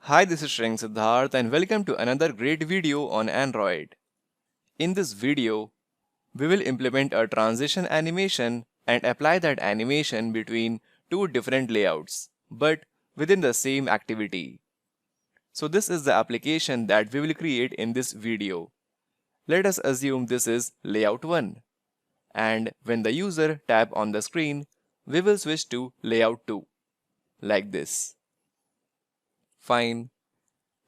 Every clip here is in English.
Hi, this is Sriyank Siddhartha and welcome to another great video on Android. In this video, we will implement a transition animation and apply that animation between two different layouts, but within the same activity. So this is the application that we will create in this video. Let us assume this is layout 1, and when the user tap on the screen, we will switch to layout 2, like this. Fine.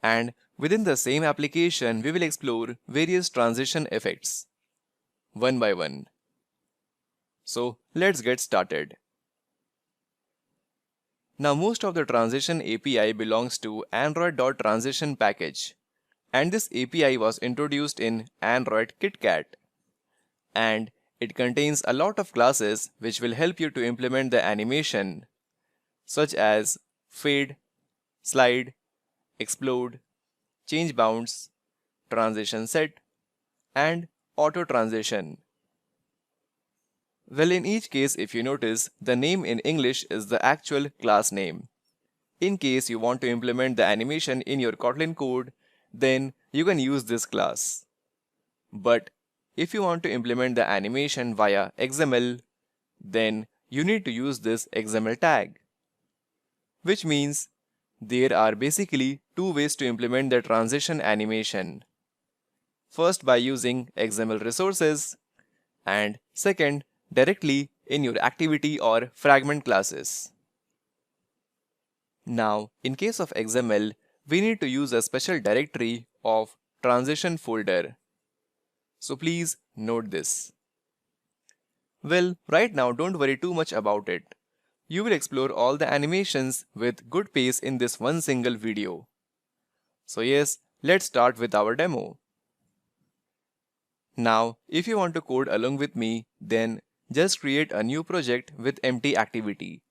And within the same application, we will explore various transition effects, one by one. So let's get started. Now most of the transition API belongs to Android.transition package, and this API was introduced in Android KitKat. And it contains a lot of classes which will help you to implement the animation, such as fade, slide, explode, ChangeBounds, TransitionSet, and AutoTransition. Well, in each case, if you notice, the name in English is the actual class name. In case you want to implement the animation in your Kotlin code, then you can use this class. But if you want to implement the animation via XML, then you need to use this XML tag. Which means there are basically two ways to implement the transition animation. First, by using XML resources, and second, directly in your activity or fragment classes. Now, in case of XML, we need to use a special directory of transition folder. So please note this. Well, right now don't worry too much about it. You will explore all the animations with good pace in this one single video. So yes, let's start with our demo. Now, if you want to code along with me, then just create a new project with empty activity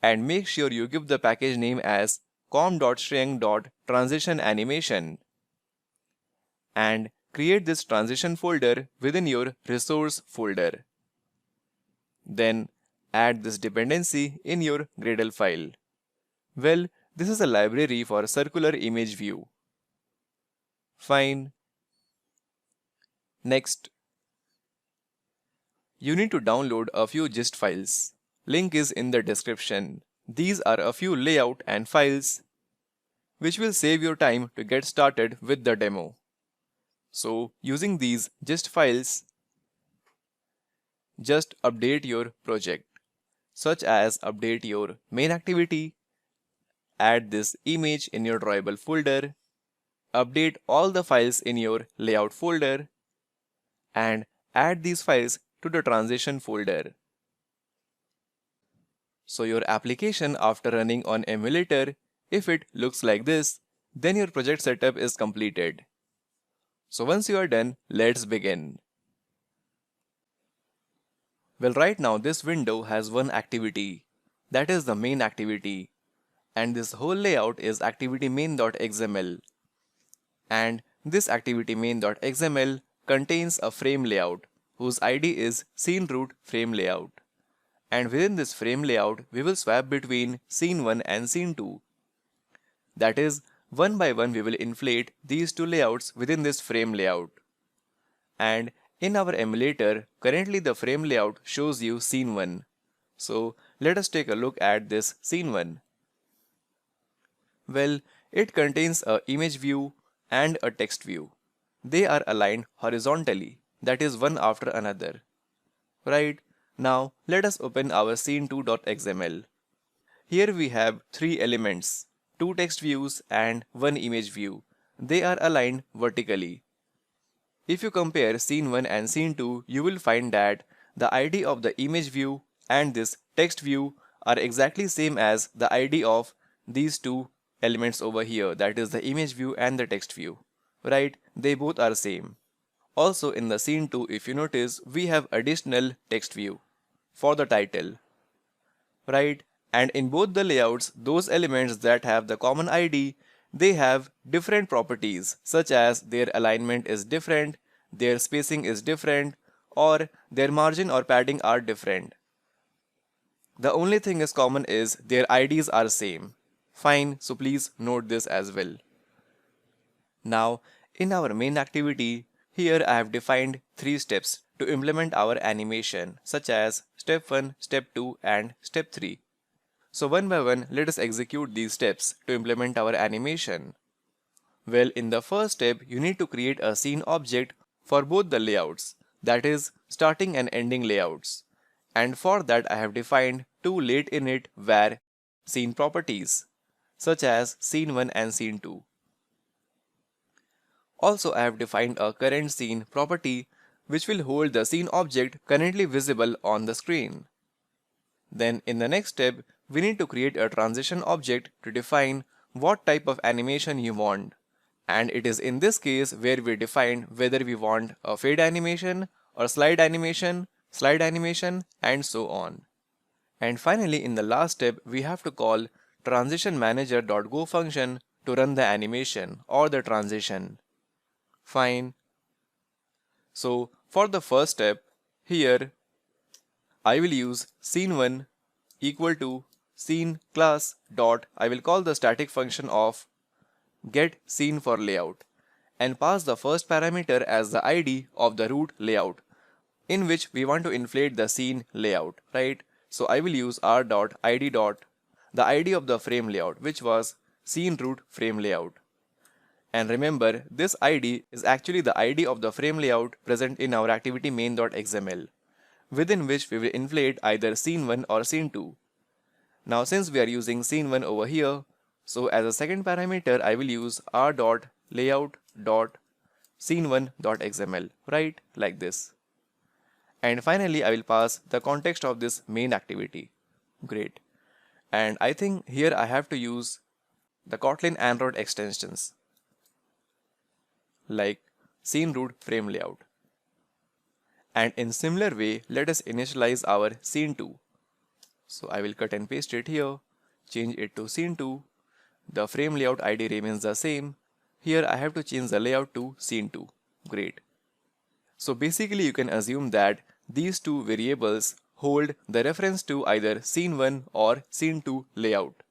and make sure you give the package name as com.shriyank.transitionanimation and create this transition folder within your resource folder. Then add this dependency in your Gradle file. Well, this is a library for circular image view. Fine. Next, you need to download a few gist files. Link is in the description. These are a few layout and files which will save your time to get started with the demo. So using these gist files, just update your project, such as update your main activity, add this image in your drawable folder, update all the files in your layout folder, and add these files to the transition folder. So your application after running on emulator, if it looks like this, then your project setup is completed. So once you are done, let's begin. Well, right now this window has one activity, that is the main activity, and this whole layout is activity main.xml. And this activity main.xml contains a frame layout whose ID is scene_root_frame_layout. And within this frame layout, we will swap between scene1 and scene2. That is, one by one we will inflate these two layouts within this frame layout. And in our emulator, currently the frame layout shows you scene1. So let us take a look at this scene1. Well, it contains a image view and a text view. They are aligned horizontally, that is one after another. Right, now let us open our scene2.xml. Here we have three elements, two text views and one image view. They are aligned vertically. If you compare scene1 and scene2, you will find that the ID of the image view and this text view are exactly same as the ID of these two elements over here, that is the image view and the text view. Right, they both are same. Also in the scene2, if you notice, we have additional text view for the title. Right, and in both the layouts, those elements that have the common ID, they have different properties, such as their alignment is different, their spacing is different, or their margin or padding are different. The only thing is common is their IDs are same. Fine, so please note this as well. Now, in our main activity, here I have defined 3 steps to implement our animation, such as step 1, step 2, and step 3. So one by one, let us execute these steps to implement our animation. Well, in the first step, you need to create a scene object for both the layouts, that is, starting and ending layouts. And for that, I have defined 2 late init var scene properties, such as scene 1 and scene 2. Also, I have defined a current scene property which will hold the scene object currently visible on the screen. Then in the next step, we need to create a transition object to define what type of animation you want. And it is in this case where we define whether we want a fade animation or slide animation, and so on. And finally, in the last step, we have to call TransitionManager.go function to run the animation or the transition. Fine. So for the first step, here I will use scene1 equal to scene class dot, I will call the static function of get scene for layout and pass the first parameter as the ID of the root layout in which we want to inflate the scene layout, right? So I will use r.id dot the ID of the frame layout, which was scene root frame layout. And remember, this ID is actually the ID of the frame layout present in our activity main.xml, within which we will inflate either scene 1 or scene 2. Now since we are using scene 1 over here, so as a second parameter I will use r.layout.scene1.xml, right? Like this. And finally I will pass the context of this main activity. Great. And I think here I have to use the Kotlin Android extensions like scene root frame layout. And in similar way, let us initialize our scene 2. So I will cut and paste it here, change it to scene 2. The frame layout ID remains the same. Here I have to change the layout to scene 2. Great. So basically you can assume that these two variables hold the reference to either scene 1 or scene 2 layout.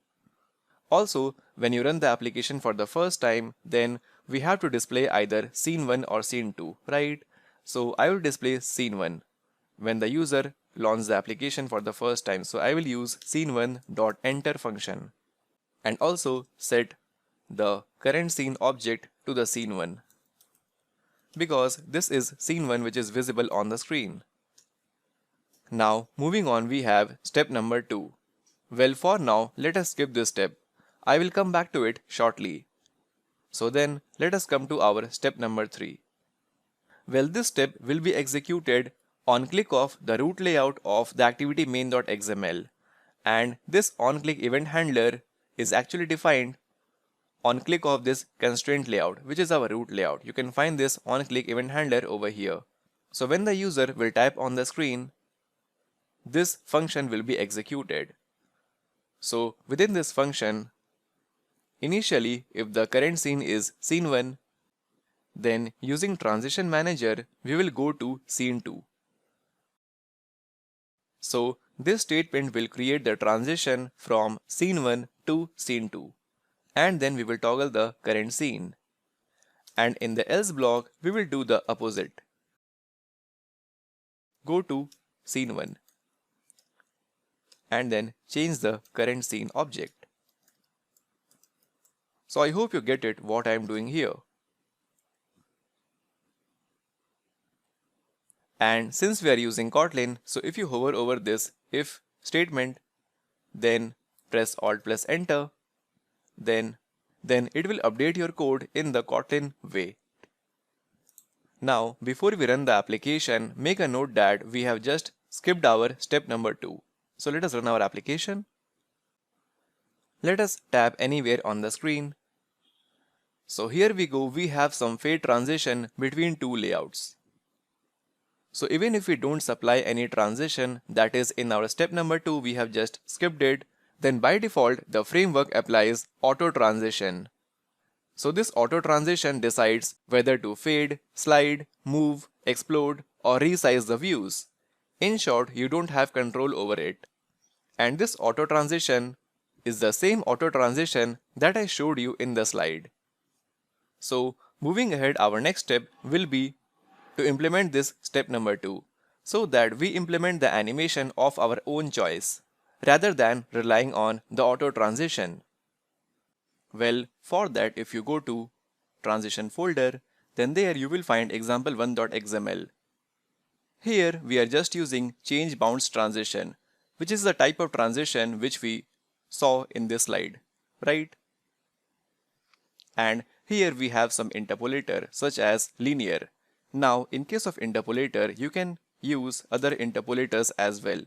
Also, when you run the application for the first time, then we have to display either scene 1 or scene 2, right? So I will display scene 1 when the user launches the application for the first time. So I will use scene1.enter function and also set the current scene object to the scene 1 because this is scene 1 which is visible on the screen. Now moving on, we have step number 2. Well, for now let us skip this step. I will come back to it shortly. So then let us come to our step number 3. Well, this step will be executed on click of the root layout of the activity main.xml, and this onClick event handler is actually defined on click of this constraint layout, which is our root layout. You can find this onClick event handler over here. So when the user will type on the screen, this function will be executed. So within this function, initially if the current scene is scene 1, then using TransitionManager we will go to scene 2. So this statement will create the transition from scene 1 to scene 2, and then we will toggle the current scene. And in the else block we will do the opposite. Go to scene 1 and then change the current scene object. So I hope you get it what I am doing here. And since we are using Kotlin, so if you hover over this if statement, then press Alt plus Enter, then it will update your code in the Kotlin way. Now, before we run the application, make a note that we have just skipped our step number 2. So let us run our application. Let us tap anywhere on the screen. So here we go, we have some fade transition between two layouts. So even if we don't supply any transition, that is in our step number 2 we have just skipped it, then by default the framework applies AutoTransition. So this AutoTransition decides whether to fade, slide, move, explode or resize the views. In short, you don't have control over it. And this AutoTransition is the same auto transition that I showed you in the slide. So moving ahead, our next step will be to implement this step number 2, so that we implement the animation of our own choice rather than relying on the auto transition. Well, for that, if you go to transition folder, then there you will find example1.xml. Here we are just using ChangeBounds transition, which is the type of transition which we saw in this slide, right? And here we have some interpolator such as linear. Now in case of interpolator, you can use other interpolators as well,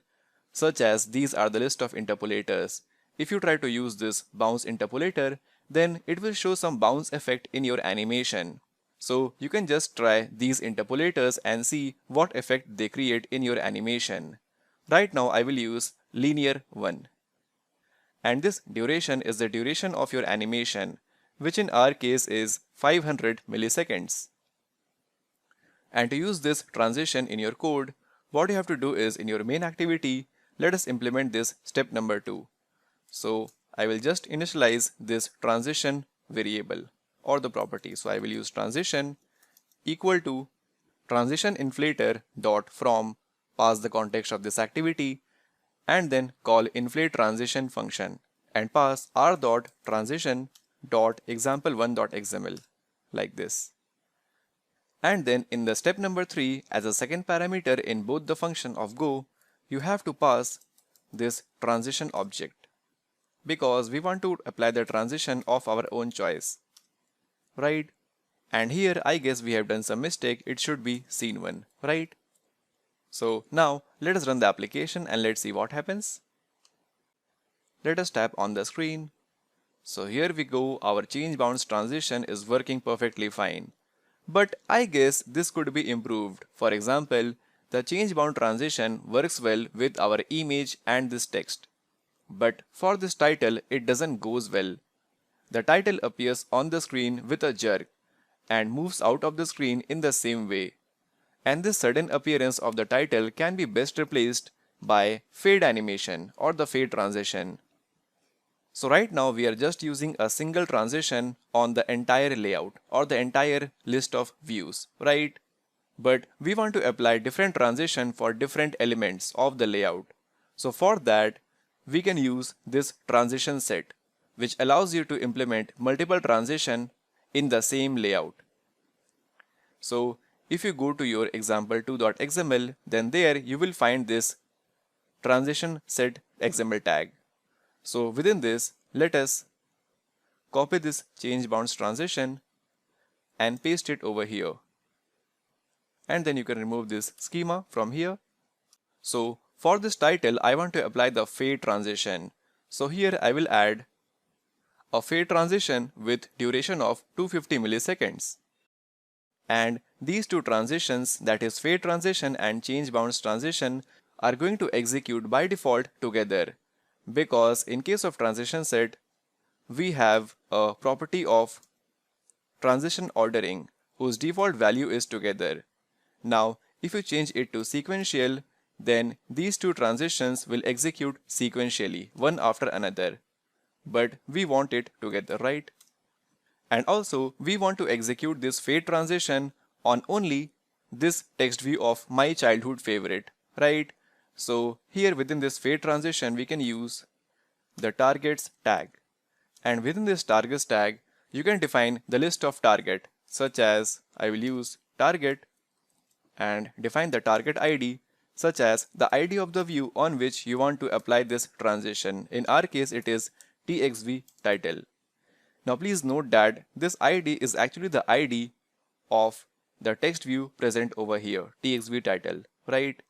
such as these are the list of interpolators. If you try to use this bounce interpolator, then it will show some bounce effect in your animation. So you can just try these interpolators and see what effect they create in your animation. Right now I will use linear 1. And this duration is the duration of your animation, which in our case is 500 milliseconds. And to use this transition in your code, what you have to do is in your main activity, let us implement this step number 2. So I will just initialize this transition variable or the property. So I will use transition equal to transition inflator dot from, pass the context of this activity, and then call inflate transition function and pass r dot transition dot example1.xml like this. And then in the step number 3, as a second parameter in both the function of Go, you have to pass this transition object, because we want to apply the transition of our own choice, right? And here I guess we have done some mistake. It should be scene 1, right? So now let us run the application and let's see what happens. Let us tap on the screen. So here we go, our ChangeBounds transition is working perfectly fine. But I guess this could be improved. For example, the ChangeBound transition works well with our image and this text. But for this title, it doesn't goes well. The title appears on the screen with a jerk and moves out of the screen in the same way. And this sudden appearance of the title can be best replaced by fade animation or the fade transition. So right now we are just using a single transition on the entire layout or the entire list of views, right? But we want to apply different transition for different elements of the layout. So for that, we can use this TransitionSet, which allows you to implement multiple transition in the same layout. So if you go to your example2.xml, then there you will find this TransitionSet XML tag. So within this, let us copy this ChangeBounds transition and paste it over here. And then you can remove this schema from here. So for this title, I want to apply the fade transition. So here I will add a fade transition with duration of 250 milliseconds. And these two transitions, that is fade transition and ChangeBounds transition, are going to execute by default together. Because in case of TransitionSet, we have a property of transition ordering whose default value is together. Now, if you change it to sequential, then these two transitions will execute sequentially, one after another. But we want it together, right? And also, we want to execute this fade transition on only this text view of my childhood favorite, right? So here within this fade transition, we can use the targets tag. And within this targets tag, you can define the list of target, such as I will use target and define the target ID, such as the ID of the view on which you want to apply this transition. In our case, it is TXV title. Now please note that this ID is actually the ID of the text view present over here, TXV title, right?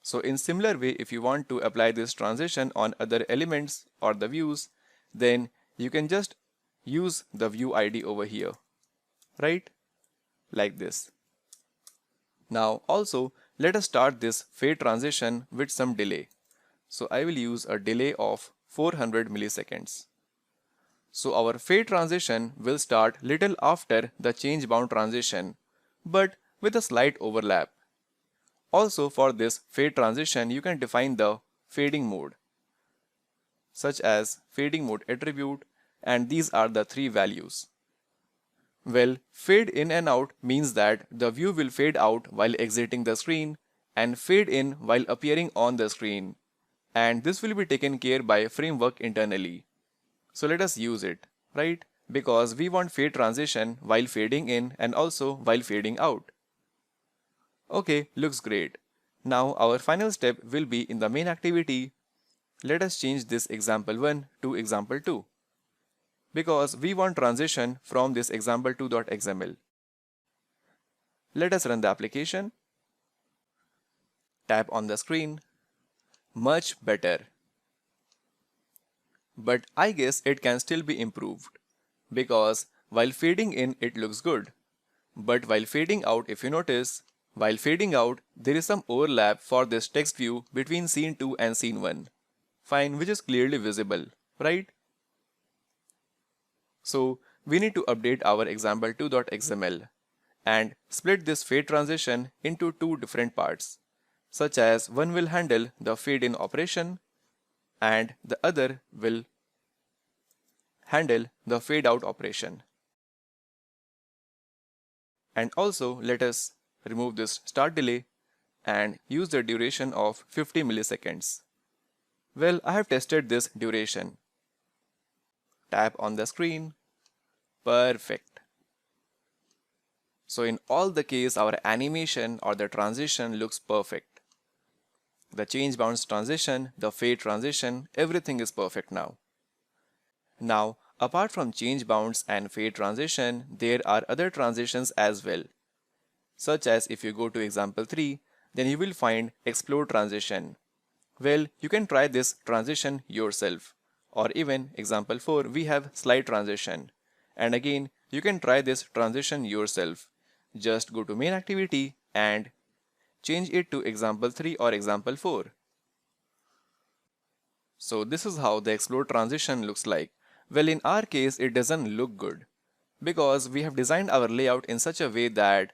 So in similar way, if you want to apply this transition on other elements or the views, then you can just use the view ID over here, right? Like this. Now also, let us start this fade transition with some delay. So I will use a delay of 400 milliseconds. So our fade transition will start little after the ChangeBound transition, but with a slight overlap. Also for this fade transition, you can define the fading mode. such as fading mode attribute, and these are the three values. Well, fade in and out means that the view will fade out while exiting the screen and fade in while appearing on the screen. And this will be taken care by framework internally. So let us use it, right? Because we want fade transition while fading in and also while fading out. Okay, looks great. Now our final step will be in the main activity. Let us change this example1 to example2 because we want transition from this example2.xml. Let us run the application. Tap on the screen. Much better. But I guess it can still be improved because while fading in it looks good. But while fading out, if you notice, while fading out there is some overlap for this text view between scene 2 and scene 1. Fine, which is clearly visible, right? So we need to update our example2.xml and split this fade transition into two different parts, such as one will handle the fade in operation and the other will handle the fade out operation. And also let us remove this start delay and use the duration of 50 milliseconds. Well, I have tested this duration. Tap on the screen. Perfect. So in all the case, our animation or the transition looks perfect. The ChangeBounds transition, the fade transition, everything is perfect now. Now, apart from ChangeBounds and fade transition, there are other transitions as well. Such as if you go to example 3, then you will find explode transition. Well, you can try this transition yourself. Or even example 4, we have slide transition. And again, you can try this transition yourself. Just go to main activity and change it to example 3 or example 4. So this is how the explode transition looks like. Well, in our case, it doesn't look good because we have designed our layout in such a way that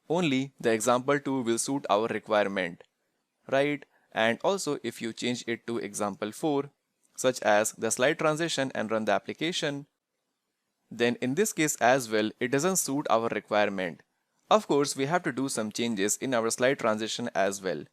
only the example 2 will suit our requirement, right? And also if you change it to example 4, such as the slide transition and run the application, then in this case as well, it doesn't suit our requirement. Of course, we have to do some changes in our slide transition as well.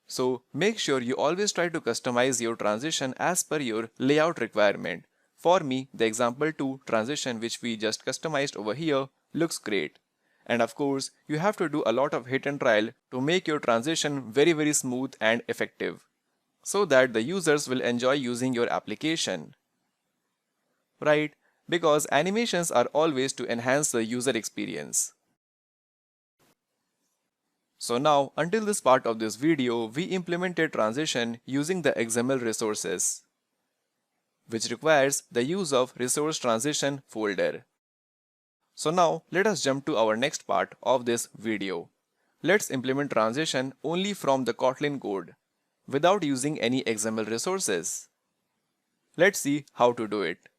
So make sure you always try to customize your transition as per your layout requirement. For me, the example 2 transition which we just customized over here looks great. And of course, you have to do a lot of hit and trial to make your transition very smooth and effective, so that the users will enjoy using your application. Right? Because animations are always to enhance the user experience. So now, until this part of this video, we implemented transition using the XML resources, which requires the use of resource transition folder. So now, let us jump to our next part of this video. Let's implement transition only from the Kotlin code, without using any XML resources. Let's see how to do it.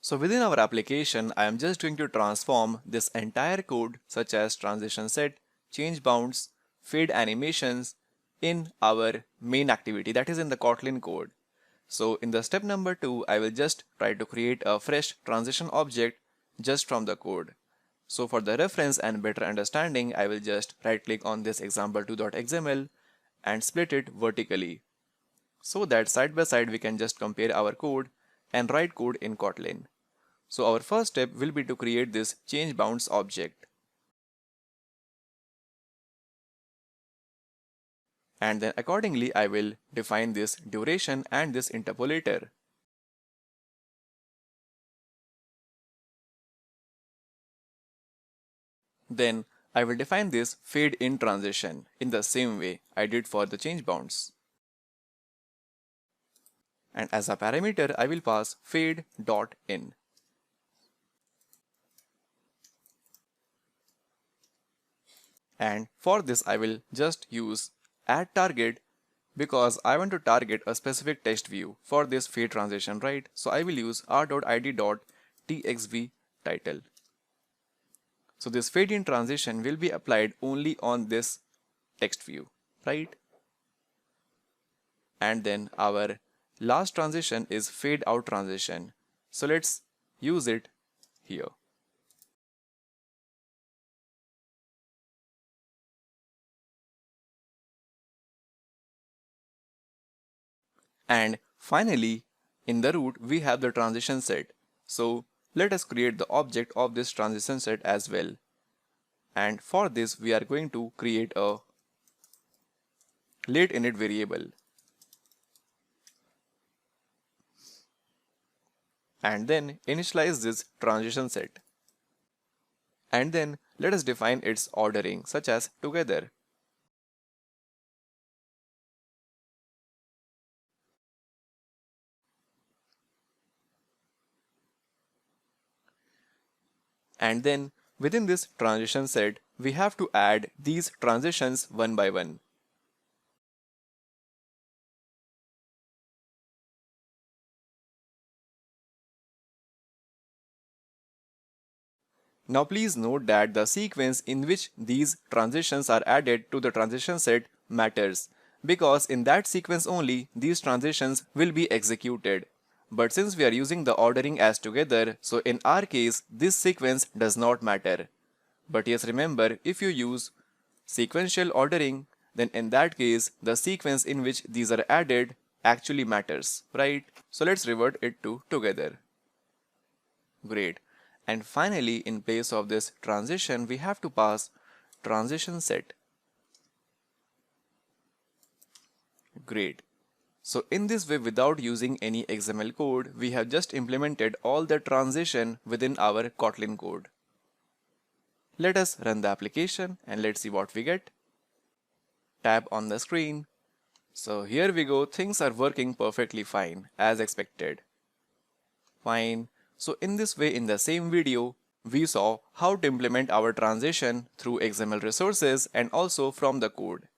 So within our application, I am just going to transform this entire code such as TransitionSet, ChangeBounds, fade animations in our main activity, that is in the Kotlin code. So in the step number 2, I will just try to create a fresh transition object just from the code. So for the reference and better understanding, I will just right click on this example2.xml and split it vertically, so that side by side we can just compare our code and write code in Kotlin. So our first step will be to create this ChangeBounds object. And then accordingly I will define this duration and this interpolator. Then I will define this fade in transition in the same way I did for the ChangeBounds. And as a parameter I will pass fade.in. And for this I will just use add target because I want to target a specific text view for this fade transition, right? So I will use r.id.txv title. So this fade in transition will be applied only on this text view, right? And then our last transition is fade out transition. So let's use it here. And finally, in the root, we have the transition set. So let us create the object of this transition set as well. And for this, we are going to create a late init variable. And then initialize this transition set. And then let us define its ordering, such as together. And then within this transition set, we have to add these transitions one by one. Now please note that the sequence in which these transitions are added to the transition set matters, because in that sequence only these transitions will be executed. But since we are using the ordering as together, so in our case this sequence does not matter. But yes, remember, if you use sequential ordering, then in that case the sequence in which these are added actually matters, right? So let's revert it to together. Great. And finally, in place of this transition, we have to pass TransitionSet. Great. So in this way, without using any XML code, we have just implemented all the transition within our Kotlin code. Let us run the application and let's see what we get. Tap on the screen. So here we go, things are working perfectly fine as expected. Fine. So in this way, in the same video, we saw how to implement our transition through XML resources and also from the code.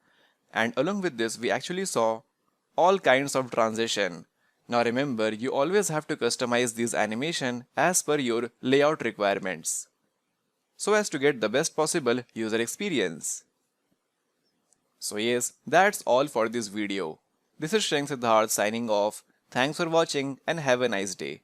And along with this, we actually saw all kinds of transition. Now remember, you always have to customize these animation as per your layout requirements, so as to get the best possible user experience. So yes, that's all for this video. This is Sriyank Siddhartha signing off. Thanks for watching and have a nice day.